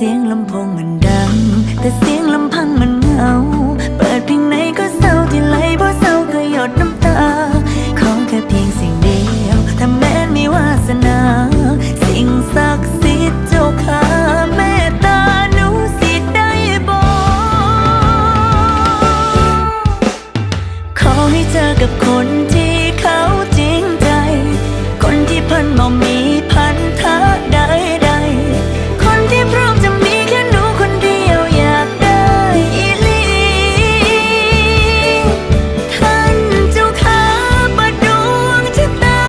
สียงลำโพงมันดังแต่เสียงลำพังมันเหงาเปิดเพลงไหนก็เศร้าที่ไหลเพราะเศร้าก็หยดน้ำตาขอแค่เพียงสิ่งเดียวถ้าแม้นมีวาสนาสิ่งศักดิ์สิทธิ์เจ้าข้าเมตตาหนูสิได้บอกขอให้เจอกับคน